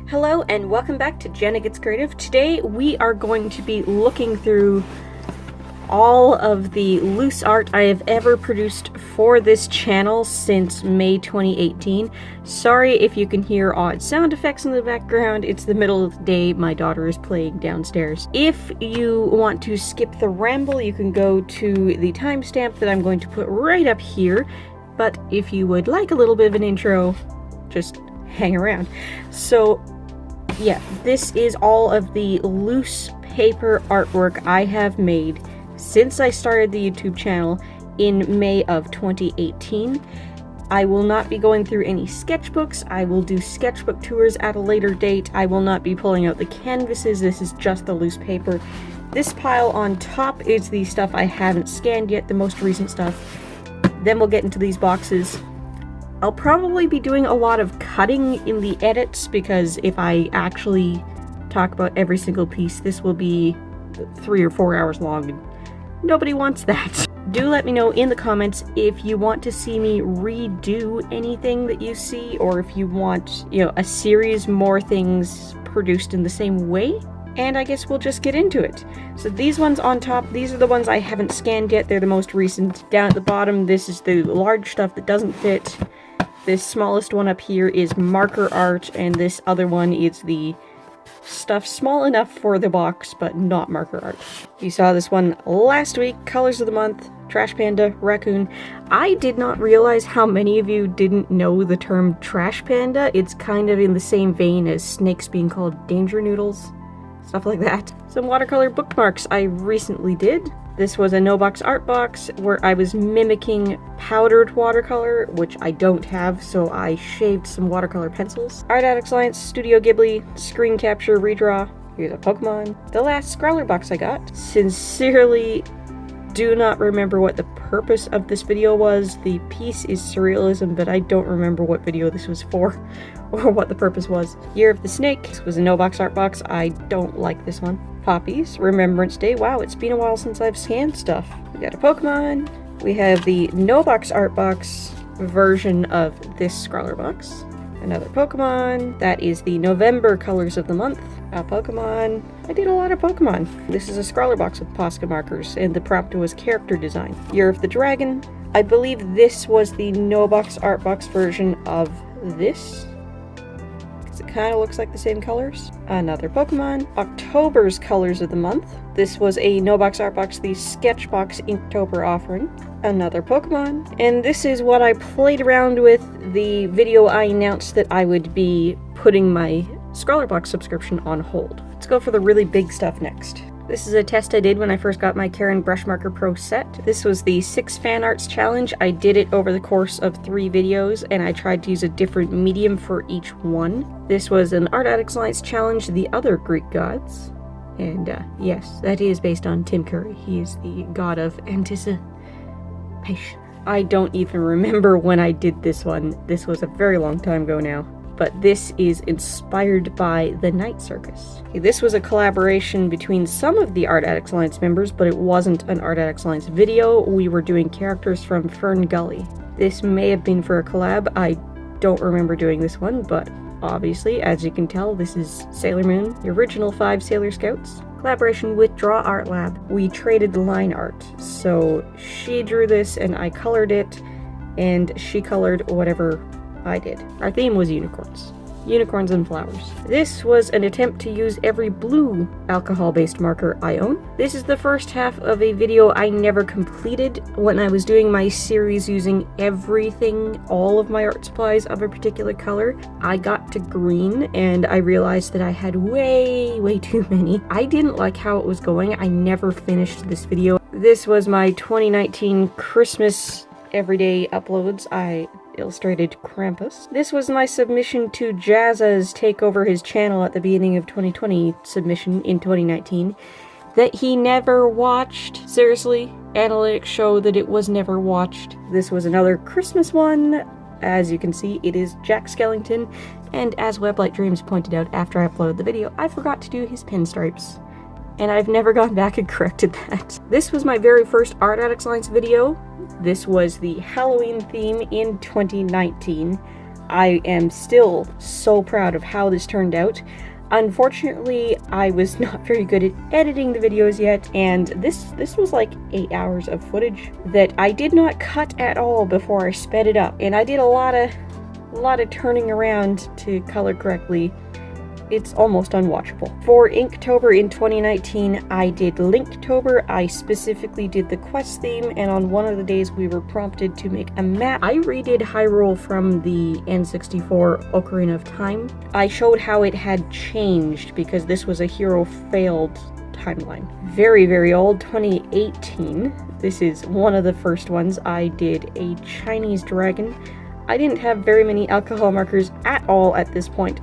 Hello and welcome back to Jenna Gets Creative. Today we are going to be looking through all of the loose art I have ever produced for this channel since May 2018. Sorry if you can hear odd sound effects in the background. It's the middle of the day. My daughter is playing downstairs. If you want to skip the ramble, you can go to the timestamp that I'm going to put right up here. But if you would like a little bit of an intro, just hang around. So yeah, this is all of the loose paper artwork I have made since I started the YouTube channel in May of 2018. I will not be going through any sketchbooks. I will do sketchbook tours at a later date. I will not be pulling out the canvases. This is just the loose paper. This pile on top is the stuff I haven't scanned yet, the most recent stuff. Then we'll get into these boxes. I'll probably be doing a lot of cutting in the edits because if I actually talk about every single piece, this will be 3 or 4 hours long and nobody wants that. Do let me know in the comments if you want to see me redo anything that you see, or if you want, a series, more things produced in the same way. And I guess we'll just get into it. So these ones on top, these are the ones I haven't scanned yet. They're the most recent. Down at the bottom, this is the large stuff that doesn't fit. This smallest one up here is marker art, and this other one is the stuff small enough for the box, but not marker art. You saw this one last week, Colors of the Month, Trash Panda, Raccoon. I did not realize how many of you didn't know the term Trash Panda. It's kind of in the same vein as snakes being called danger noodles, stuff like that. Some watercolor bookmarks I recently did. This was a no box art box where I was mimicking powdered watercolor, which I don't have, so I shaved some watercolor pencils. Art Addict Science, Studio Ghibli, screen capture, redraw. Here's a Pokemon. The last Scrawler box I got. Sincerely do not remember what the purpose of this video was. The piece is surrealism, but I don't remember what video this was for or what the purpose was. Year of the Snake. This was a no box art box. I don't like this one. Poppies, Remembrance Day. Wow, it's been a while since I've scanned stuff. We got a Pokemon. We have the no box art box version of this Scrawler box. Another Pokemon. That is the November Colors of the Month. A Pokemon. I did a lot of Pokemon. This is a Scrawler box with Posca markers, and the prompt was character design. Year of the Dragon. I believe this was the no box art box version of this. It kind of looks like the same colors. Another Pokemon. October's Colors of the Month. This was a no box art box, the Sketchbox Inktober offering. Another Pokemon. And this is what I played around with the video I announced that I would be putting my Scrawler box subscription on hold. Let's go for the really big stuff next. This is a test I did when I first got my Karen Brush Marker Pro set. This was the 6 fan arts challenge. I did it over the course of 3 videos, and I tried to use a different medium for each one. This was an Art Addict Science challenge, The Other Greek Gods. And yes, that is based on Tim Curry. He is the god of anticipation. I don't even remember when I did this one. This was a very long time ago now. But this is inspired by the Night Circus. Okay, this was a collaboration between some of the Art Addict Alliance members, but it wasn't an Art Addict Alliance video. We were doing characters from Fern Gully. This may have been for a collab. I don't remember doing this one, but obviously, as you can tell, this is Sailor Moon, the original 5 Sailor Scouts. Collaboration with Draw Art Lab. We traded line art. So she drew this and I colored it, and she colored whatever I did. Our theme was unicorns. Unicorns and flowers. This was an attempt to use every blue alcohol-based marker I own. This is the first half of a video I never completed when I was doing my series using everything, all of my art supplies of a particular color. I got to green and I realized that I had way too many. I didn't like how it was going. I never finished this video. This was my 2019 Christmas everyday uploads. I illustrated Krampus. This was my submission to Jazza's take over his channel at the beginning of 2020 submission in 2019 that he never watched. Seriously, analytics show that it was never watched. This was another Christmas one. As you can see, it is Jack Skellington, and as Weblight Dreams pointed out after I uploaded the video, I forgot to do his pinstripes. And I've never gone back and corrected that. This was my very first Art Addict Science video. This was the Halloween theme in 2019. I am still so proud of how this turned out. Unfortunately, I was not very good at editing the videos yet, and this was like 8 hours of footage that I did not cut at all before I sped it up, and I did a lot of turning around to color correctly. It's almost unwatchable. For Inktober in 2019, I did Linktober. I specifically did the quest theme, and on one of the days we were prompted to make a map. I redid Hyrule from the N64 Ocarina of Time. I showed how it had changed because this was a hero failed timeline. Very, very old, 2018. This is one of the first ones. I did a Chinese dragon. I didn't have very many alcohol markers at all at this point.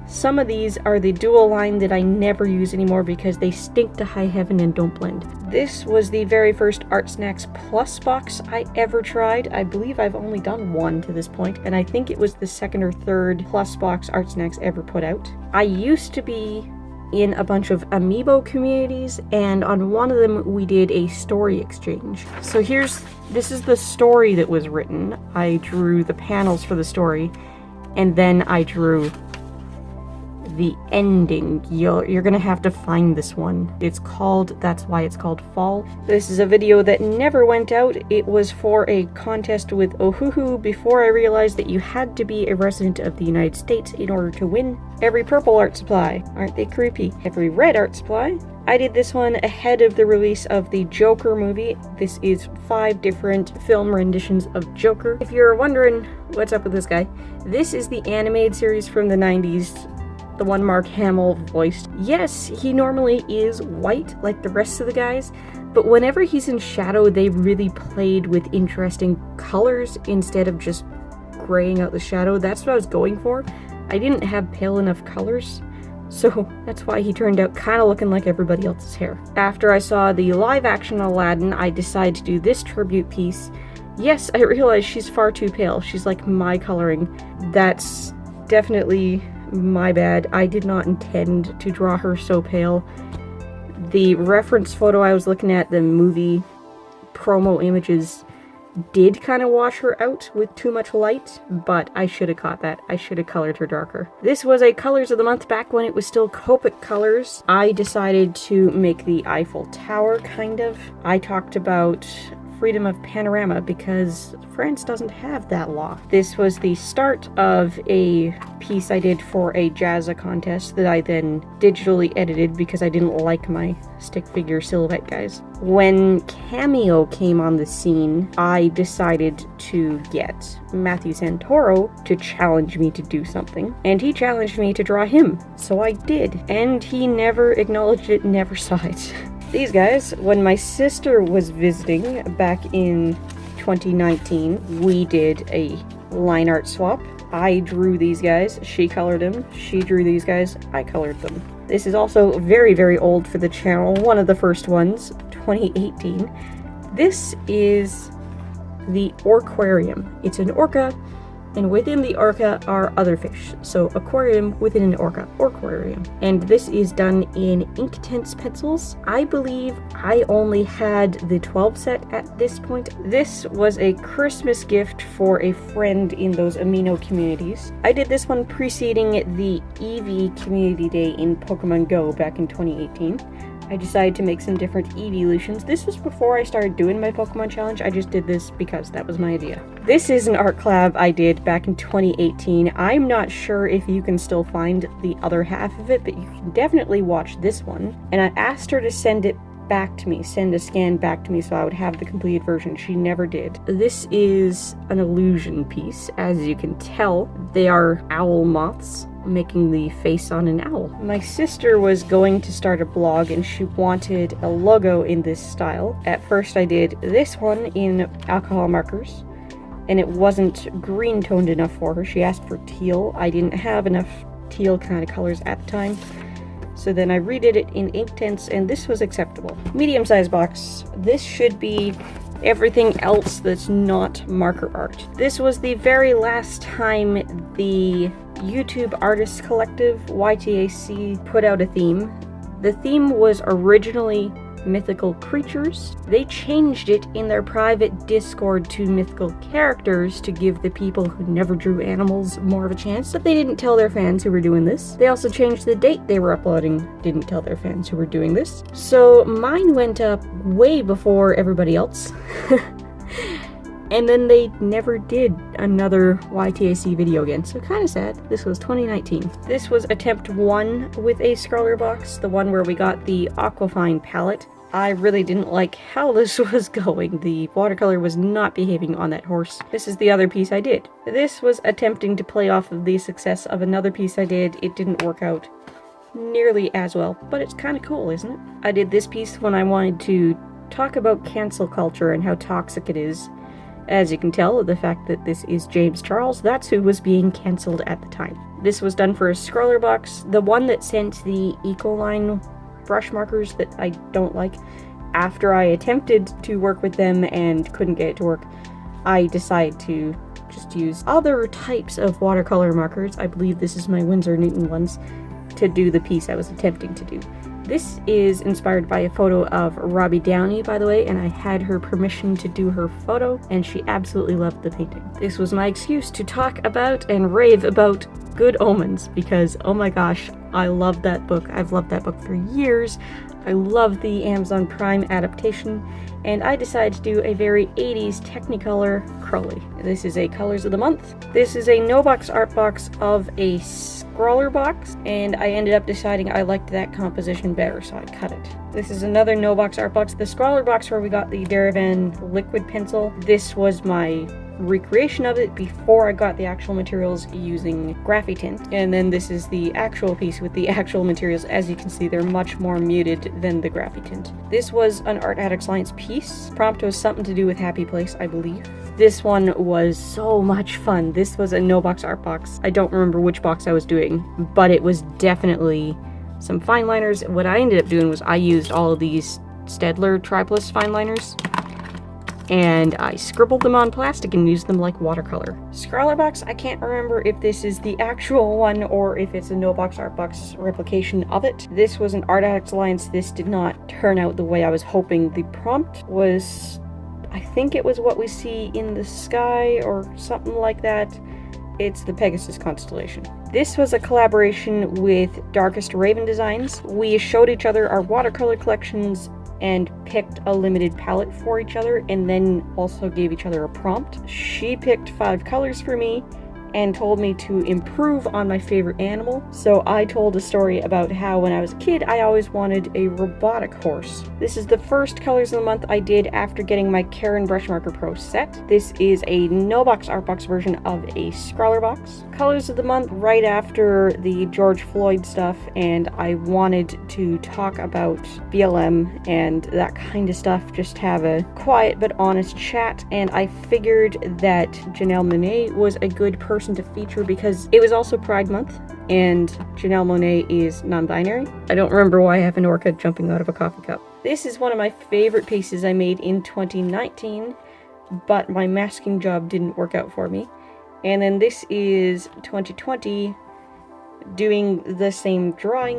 Some of these are the dual line that I never use anymore because they stink to high heaven and don't blend. This was the very first Art Snacks Plus box I ever tried. I believe I've only done one to this point, and I think it was the second or third Plus box Art Snacks ever put out. I used to be in a bunch of Amiibo communities, and on one of them we did a story exchange. So this is the story that was written. I drew the panels for the story, and then I drew the ending. You're gonna have to find this one. That's why it's called Fall. This is a video that never went out. It was for a contest with Ohuhu before I realized that you had to be a resident of the United States in order to win every purple art supply. Aren't they creepy? Every red art supply. I did this one ahead of the release of the Joker movie. This is 5 different film renditions of Joker. If you're wondering what's up with this guy, this is the animated series from the 90s. The one Mark Hamill voiced. Yes, he normally is white like the rest of the guys, but whenever he's in shadow, they really played with interesting colors instead of just graying out the shadow. That's what I was going for. I didn't have pale enough colors, so that's why he turned out kind of looking like everybody else's hair. After I saw the live-action Aladdin, I decided to do this tribute piece. Yes, I realized she's far too pale. She's like my coloring. That's definitely my bad. I did not intend to draw her so pale. The reference photo I was looking at, the movie promo images, did kind of wash her out with too much light, but I should have caught that. I should have colored her darker. This was a Colors of the Month back when it was still Copic colors. I decided to make the Eiffel Tower, kind of. I talked about freedom of panorama because France doesn't have that law. This was the start of a piece I did for a Jazza contest that I then digitally edited because I didn't like my stick figure silhouette guys. When Cameo came on the scene, I decided to get Matthew Santoro to challenge me to do something, and he challenged me to draw him, so I did, and he never acknowledged it, never saw it. These guys, when my sister was visiting back in 2019, we did a line art swap. I drew these guys, she colored them, she drew these guys, I colored them. This is also very, very old for the channel, one of the first ones, 2018. This is the Aquarium. It's an orca, and within the orca are other fish. So aquarium within an orca, Aquarium. And this is done in Inktense pencils. I believe I only had the 12 set at this point. This was a Christmas gift for a friend in those amino communities. I did this one preceding the Eevee community day in Pokemon Go back in 2018. I decided to make some different evolutions. This was before I started doing my Pokemon challenge. I just did this because that was my idea. This is an art collab I did back in 2018. I'm not sure if you can still find the other half of it, but you can definitely watch this one. And I asked her to send it back to me, send a scan back to me so I would have the completed version. She never did. This is an illusion piece. As you can tell, they are owl moths making the face on an owl. My sister was going to start a blog and she wanted a logo in this style. At first I did this one in alcohol markers and it wasn't green toned enough for her. She asked for teal. I didn't have enough teal kind of colors at the time. So then I redid it in Inktense and this was acceptable. Medium-sized box. This should be everything else that's not marker art. This was the very last time the YouTube Artists Collective, YTAC, put out a theme. The theme was originally mythical creatures. They changed it in their private Discord to mythical characters to give the people who never drew animals more of a chance, but they didn't tell their fans who were doing this. They also changed the date they were uploading, didn't tell their fans who were doing this. So mine went up way before everybody else. And then they never did another YTAC video again, so kind of sad. This was 2019. This was attempt 1 with a scroller box, the one where we got the Aquafine palette. I really didn't like how this was going. The watercolor was not behaving on that horse. This is the other piece I did. This was attempting to play off of the success of another piece I did. It didn't work out nearly as well, but it's kind of cool, isn't it? I did this piece when I wanted to talk about cancel culture and how toxic it is. As you can tell, the fact that this is James Charles, that's who was being cancelled at the time. This was done for a scroller box, the one that sent the Ecoline brush markers that I don't like. After I attempted to work with them and couldn't get it to work, I decided to just use other types of watercolor markers. I believe this is my Winsor Newton ones, to do the piece I was attempting to do. This is inspired by a photo of Robbie Downey, by the way, and I had her permission to do her photo, and she absolutely loved the painting. This was my excuse to talk about and rave about Good Omens, because, oh my gosh, I love that book. I've loved that book for years. I love the Amazon Prime adaptation, and I decided to do a very 80s Technicolor Crowley. This is a Colors of the Month. This is a no-box art box of a scroller box, and I ended up deciding I liked that composition better, so I cut it. This is another no-box art box. The scroller box where we got the Derivan liquid pencil. This was my recreation of it before I got the actual materials using Graphitint. And then this is the actual piece with the actual materials. As you can see, they're much more muted than the Graphitint. This was an Art Addict Alliance piece. Prompt was something to do with Happy Place, I believe. This one was so much fun. This was a no-box art box. I don't remember which box I was doing, but it was definitely some fine liners. What I ended up doing was I used all of these Staedtler Triplus fine liners, and I scribbled them on plastic and used them like watercolor. Scrawler box, I can't remember if this is the actual one or if it's a no-box art box replication of it. This was an Art Addict Alliance. This did not turn out the way I was hoping. The prompt was, I think it was what we see in the sky or something like that. It's the Pegasus constellation. This was a collaboration with Darkest Raven Designs. We showed each other our watercolor collections and picked a limited palette for each other, and then also gave each other a prompt. She picked 5 colors for me and told me to improve on my favorite animal. So I told a story about how when I was a kid, I always wanted a robotic horse. This is the first Colors of the Month I did after getting my Karen Brush Marker Pro set. This is a no-box art box version of a scrawler box. Colors of the Month right after the George Floyd stuff, and I wanted to talk about BLM and that kind of stuff, just have a quiet but honest chat, and I figured that Janelle Monáe was a good person to feature because it was also Pride Month, and Janelle Monáe is non-binary. I don't remember why I have an orchid jumping out of a coffee cup. This is one of my favorite pieces I made in 2019, but my masking job didn't work out for me. And then this is 2020, doing the same drawing,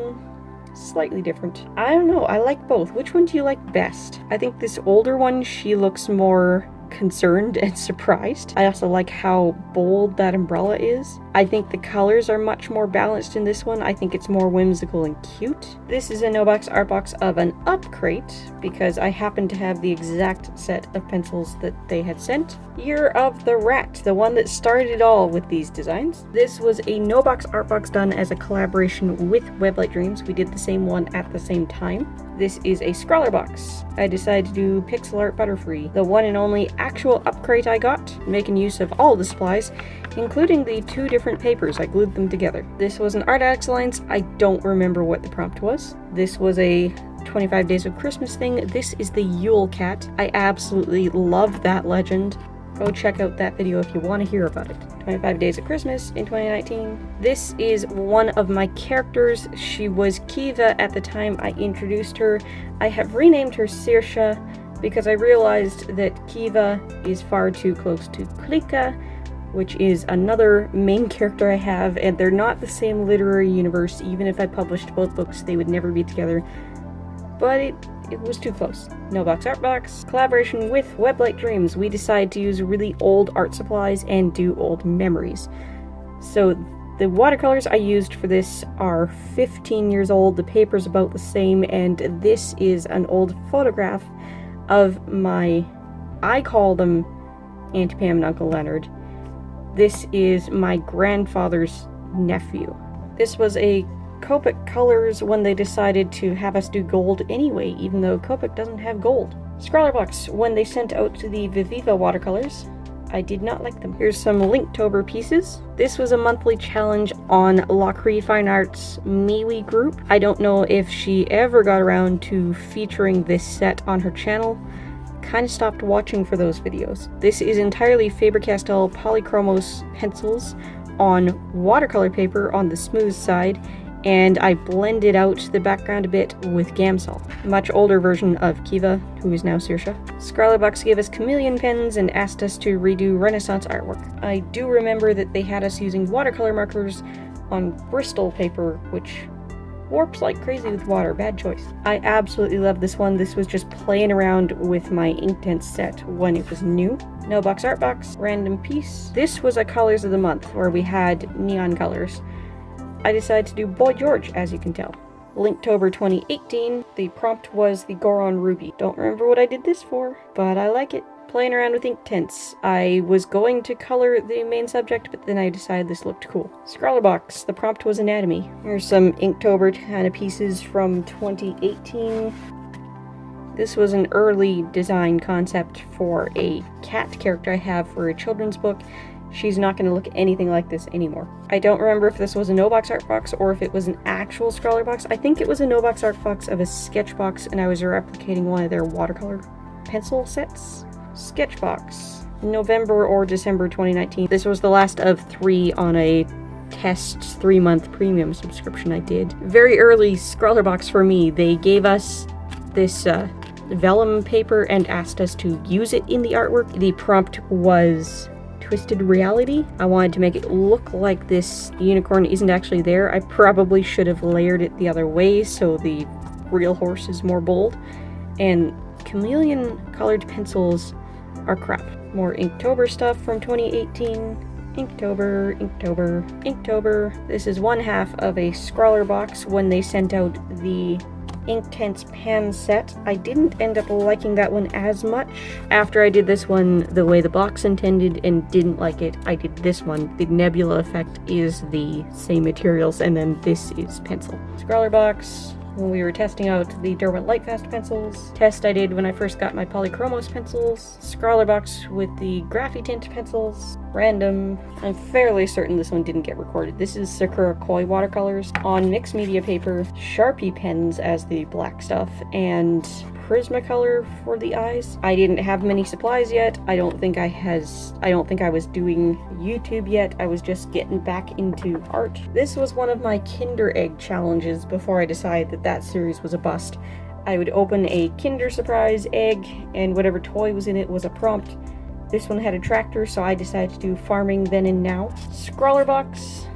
slightly different. I don't know, I like both. Which one do you like best? I think this older one, she looks more concerned and surprised. I also like how bold that umbrella is. I think the colors are much more balanced in this one. I think it's more whimsical and cute. This is a no-box art box of an Up crate because I happen to have the exact set of pencils that they had sent. Year of the Rat, the one that started it all with these designs. This was a no-box art box done as a collaboration with Weblight Dreams. We did the same one at the same time. This is a scrawler box. I decided to do pixel art Butterfree, the one and only actual Up crate I got, making use of all the supplies, including the 2 different papers. I glued them together. This was an Art Addict Alliance. I don't remember what the prompt was. This was a 25 Days of Christmas thing. This is the Yule Cat. I absolutely love that legend. Go check out that video if you want to hear about it. 25 Days of Christmas in 2019. This is one of my characters. She was Kiva at the time I introduced her. I have renamed her Saoirse because I realized that Kiva is far too close to Klika, which is another main character I have, and they're not the same literary universe. Even if I published both books, they would never be together. but it was too close. No Box Art Box. Collaboration with Weblight Dreams. We decided to use really old art supplies and do old memories. So the watercolors I used for this are 15 years old. The paper's about the same, and this is an old photograph of I call them Auntie Pam and Uncle Leonard. This is my grandfather's nephew. This was a Copic Colors when they decided to have us do gold anyway, even though Copic doesn't have gold. Scrawlrbox when they sent out the Viviva watercolors. I did not like them. Here's some Inktober pieces. This was a monthly challenge on Lacree Fine Arts MeWe group. I don't know if she ever got around to featuring this set on her channel. Kind of stopped watching for those videos. This is entirely Faber-Castell Polychromos pencils on watercolor paper on the smooth side, and I blended out the background a bit with Gamsol. Much older version of Kiva, who is now Saoirse. Scrawlrbox gave us chameleon pens and asked us to redo Renaissance artwork. I do remember that they had us using watercolor markers on Bristol paper, which warps like crazy with water. Bad choice. I absolutely love this one. This was just playing around with my Inktense set when it was new. No Box Art Box. Random piece. This was a Colors of the Month where we had neon colors. I decided to do Boy George, as you can tell. Inktober 2018. The prompt was the Goron Ruby. Don't remember what I did this for, but I like it. Playing around with Inktense. I was going to color the main subject, but then I decided this looked cool. Scrawlrbox. The prompt was anatomy. Here's some Inktober kind of pieces from 2018. This was an early design concept for a cat character I have for a children's book. She's not going to look anything like this anymore. I don't remember if this was a No Box Art Box or if it was an actual Scrawlrbox. I think it was a No Box Art Box of a sketchbox, and I was replicating one of their watercolor pencil sets. Sketchbox. November or December 2019. This was the last of 3 on a test 3-month premium subscription I did. Very early Scrawlrbox for me. They gave us this vellum paper and asked us to use it in the artwork. The prompt was Twisted Reality. I wanted to make it look like this unicorn isn't actually there. I probably should have layered it the other way so the real horse is more bold. And chameleon colored pencils are crap. More Inktober stuff from 2018. Inktober, Inktober, Inktober. This is one half of a Scrawlrbox when they sent out the Inktense pan set. I didn't end up liking that one as much. After I did this one the way the box intended and didn't like it, I did this one. The nebula effect is the same materials, and then this is pencil. Scrawlrbox. When we were testing out the Derwent Lightfast pencils. Test I did when I first got my Polychromos pencils. Scrawlrbox with the Graphitint pencils. Random. I'm fairly certain this one didn't get recorded. This is Sakura Koi watercolors on mixed media paper, Sharpie pens as the black stuff, and Prismacolor for the eyes. I didn't have many supplies yet. I don't think I was doing YouTube yet. I was just getting back into art. This was one of my Kinder Egg challenges before I decided that that series was a bust. I would open a Kinder Surprise egg and whatever toy was in it was a prompt. This one had a tractor, so I decided to do Farming Then and Now. Scrawlrbox.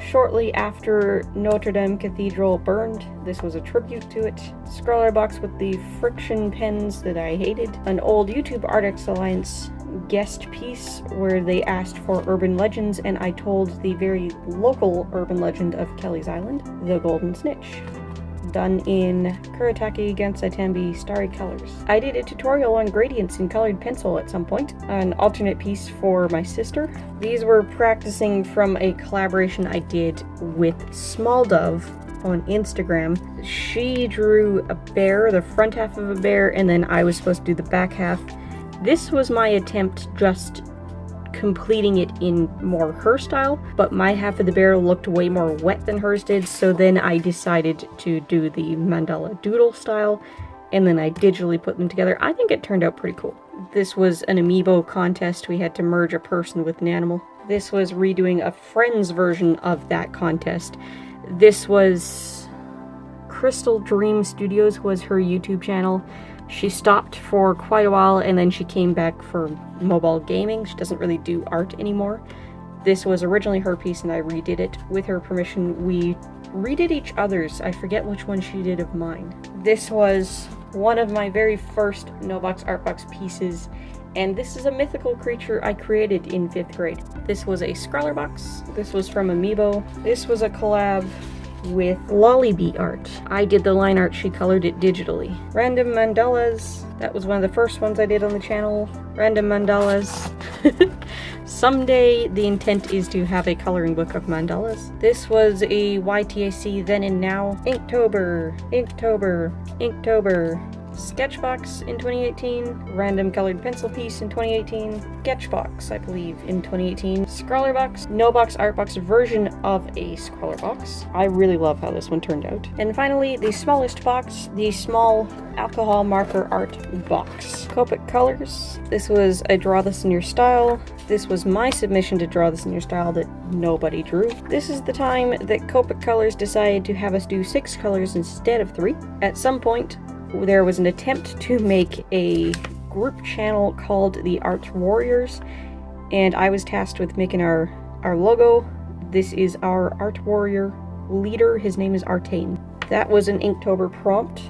Shortly after Notre Dame Cathedral burned, this was a tribute to it. Scrawlrbox with the friction pens that I hated. An old YouTube Artist Alliance guest piece where they asked for urban legends, and I told the very local urban legend of Kelly's Island, the Golden Snitch. Done in Kuretake Gensatembi Starry Colors. I did a tutorial on gradients in colored pencil at some point, an alternate piece for my sister. These were practicing from a collaboration I did with Small Dove on Instagram. She drew a bear, the front half of a bear, and then I was supposed to do the back half. This was my attempt just completing it in more her style, but my half of the bear looked way more wet than hers did, so then I decided to do the mandala doodle style, and then I digitally put them together. I think it turned out pretty cool. This was an amiibo contest. We had to merge a person with an animal. This was redoing a friend's version of that contest. This was Crystal Dream Studios was her YouTube channel. She stopped for quite a while and then she came back for mobile gaming. She doesn't really do art anymore. This was originally her piece and I redid it with her permission. We redid each other's. I forget which one she did of mine. This was one of my very first No Box Art Box pieces, and this is a mythical creature I created in 5th grade. This was a Scrawler box. This was from Amiibo. This was a collab with Lollybee Art. I did the line art, she colored it digitally. Random mandalas. That was one of the first ones I did on the channel. Random mandalas. Someday the intent is to have a coloring book of mandalas. This was a YTAC Then and Now. Inktober, Inktober, Inktober. Sketchbox in 2018, random colored pencil piece in 2018, Sketchbox, I believe, in 2018, Scrawler box, No Box Art Box version of a Scrawler box. I really love how this one turned out. And finally, the smallest box, the small alcohol marker art box. Copic colors. This was a draw this in your style. This was my submission to draw this in your style that nobody drew. This is the time that Copic Colors decided to have us do 6 colors instead of 3. At some point, there was an attempt to make a group channel called the Art Warriors, and I was tasked with making our logo. This is our Art Warrior leader. His name is Artane. That was an Inktober prompt.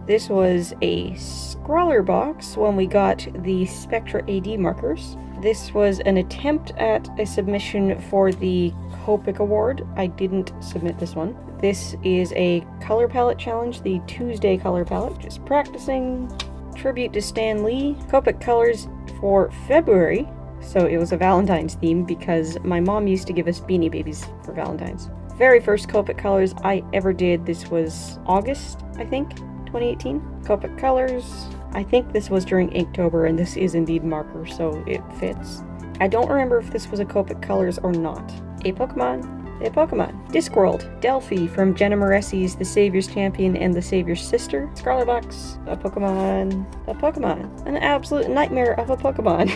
This was a Scrawler box when we got the Spectra AD markers. This was an attempt at a submission for the Copic Award. I didn't submit this one. This is a color palette challenge, the Tuesday color palette. Just practicing. Tribute to Stan Lee. Copic colors for February. So it was a Valentine's theme because my mom used to give us Beanie Babies for Valentine's. Very first Copic colors I ever did. This was August, I think, 2018. Copic colors. I think this was during Inktober, and this is indeed marker, so it fits. I don't remember if this was a Copic colors or not. A Pokemon. A Pokemon. Discworld. Delphi from Jenna Moressi's The Savior's Champion and The Savior's Sister. Scrawler box. A Pokemon. A Pokemon. An absolute nightmare of a Pokemon.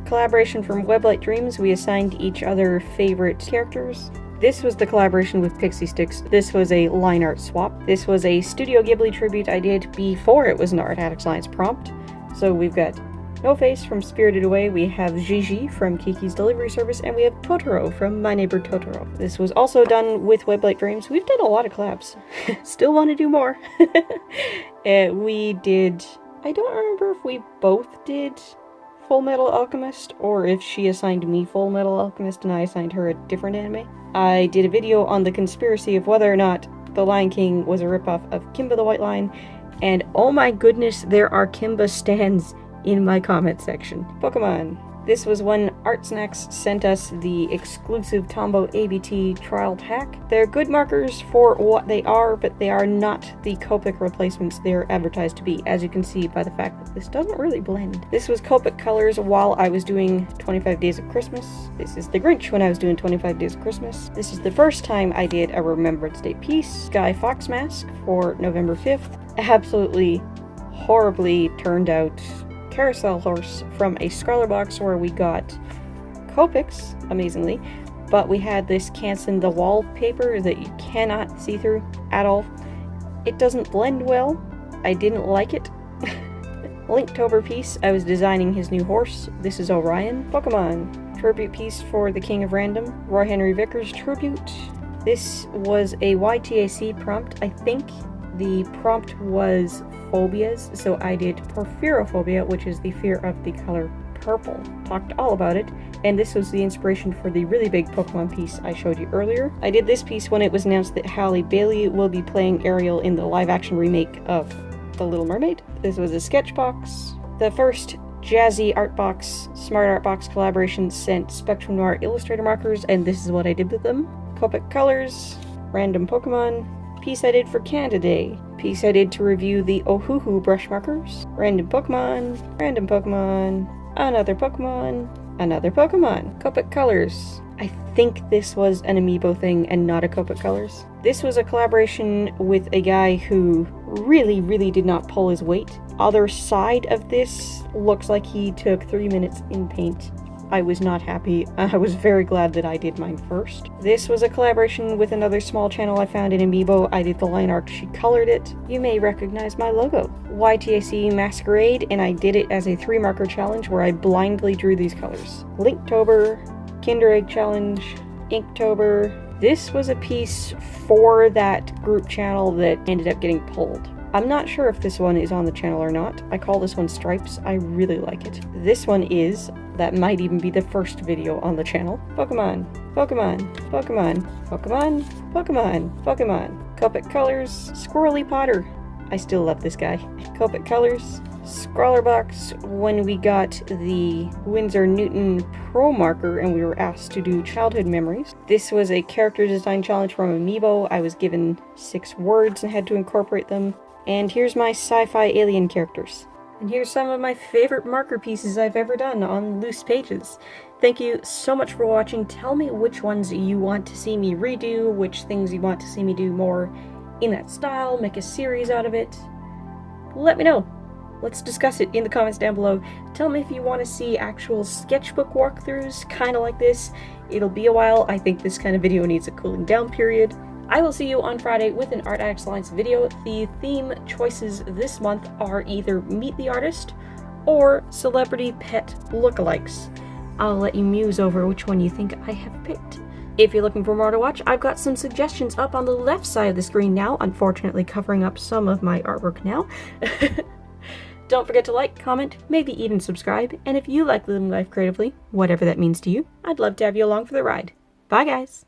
Collaboration from Weblight Dreams. We assigned each other favorite characters. This was the collaboration with Pixie Sticks. This was a line art swap. This was a Studio Ghibli tribute I did before it was an Art Addict Science prompt. So we've got No Face from Spirited Away, we have Gigi from Kiki's Delivery Service, and we have Totoro from My Neighbor Totoro. This was also done with Weblight Dreams. We've done a lot of collabs. Still want to do more. We did... I don't remember if we both did Full Metal Alchemist, or if she assigned me Full Metal Alchemist and I assigned her a different anime. I did a video on the conspiracy of whether or not The Lion King was a ripoff of Kimba the White Lion, and oh my goodness, there are Kimba stans in my comment section. Pokemon. This was when Art Snacks sent us the exclusive Tombow ABT trial pack. They're good markers for what they are, but they are not the Copic replacements they're advertised to be, as you can see by the fact that this doesn't really blend. This was Copic colors while I was doing 25 Days of Christmas. This is the Grinch when I was doing 25 Days of Christmas. This is the first time I did a Remembrance Day piece. Guy Fawkes mask for November 5th. Absolutely horribly turned out carousel horse from a Scrawler box where we got Copics, amazingly, but we had this Canson the wallpaper that you cannot see through at all. It doesn't blend well. I didn't like it. Inktober piece, I was designing his new horse. This is Orion. Pokemon. Tribute piece for the King of Random. Roy Henry Vickers tribute. This was a YTAC prompt, I think. The prompt was phobias, so I did porphyrophobia, which is the fear of the color purple. Talked all about it, and this was the inspiration for the really big Pokemon piece I showed you earlier. I did this piece when it was announced that Halle Bailey will be playing Ariel in the live-action remake of The Little Mermaid. This was a sketch box. The first Jazzy Art Box, Smart Art Box collaboration sent Spectrum Noir Illustrator markers, and this is what I did with them. Copic colors, random Pokemon, piece I did for Canada Day, piece I did to review the Ohuhu brush markers, random Pokemon, another Pokemon, another Pokemon. Copic colors. I think this was an Amiibo thing and not a Copic colors. This was a collaboration with a guy who really did not pull his weight. Other side of this looks like he took 3 minutes in paint. I was not happy. I was very glad that I did mine first. This was a collaboration with another small channel I found in Amiibo. I did the line art, she colored it. You may recognize my logo. YTAC Masquerade, and I did it as a 3-marker challenge where I blindly drew these colors. Linktober, Kinder Egg Challenge, Inktober. This was a piece for that group channel that ended up getting pulled. I'm not sure if this one is on the channel or not. I call this one Stripes. I really like it. This one is. That might even be the first video on the channel. Pokemon, Pokemon, Pokemon, Pokemon, Pokemon, Pokemon. Copic Colors, Squirrely Potter. I still love this guy. Copic Colors, Scrawler Box. When we got the Winsor Newton Pro Marker and we were asked to do childhood memories. This was a character design challenge from Amiibo. I was given 6 words and had to incorporate them. And here's my sci-fi alien characters. And here's some of my favorite marker pieces I've ever done on loose pages. Thank you so much for watching. Tell me which ones you want to see me redo, which things you want to see me do more in that style, make a series out of it. Let me know. Let's discuss it in the comments down below. Tell me if you want to see actual sketchbook walkthroughs, kind of like this. It'll be a while. I think this kind of video needs a cooling down period. I will see you on Friday with an Art Addicts Alliance video. The theme choices this month are either Meet the Artist or Celebrity Pet Lookalikes. I'll let you muse over which one you think I have picked. If you're looking for more to watch, I've got some suggestions up on the left side of the screen now, unfortunately covering up some of my artwork now. Don't forget to like, comment, maybe even subscribe, and if you like living life creatively, whatever that means to you, I'd love to have you along for the ride. Bye guys!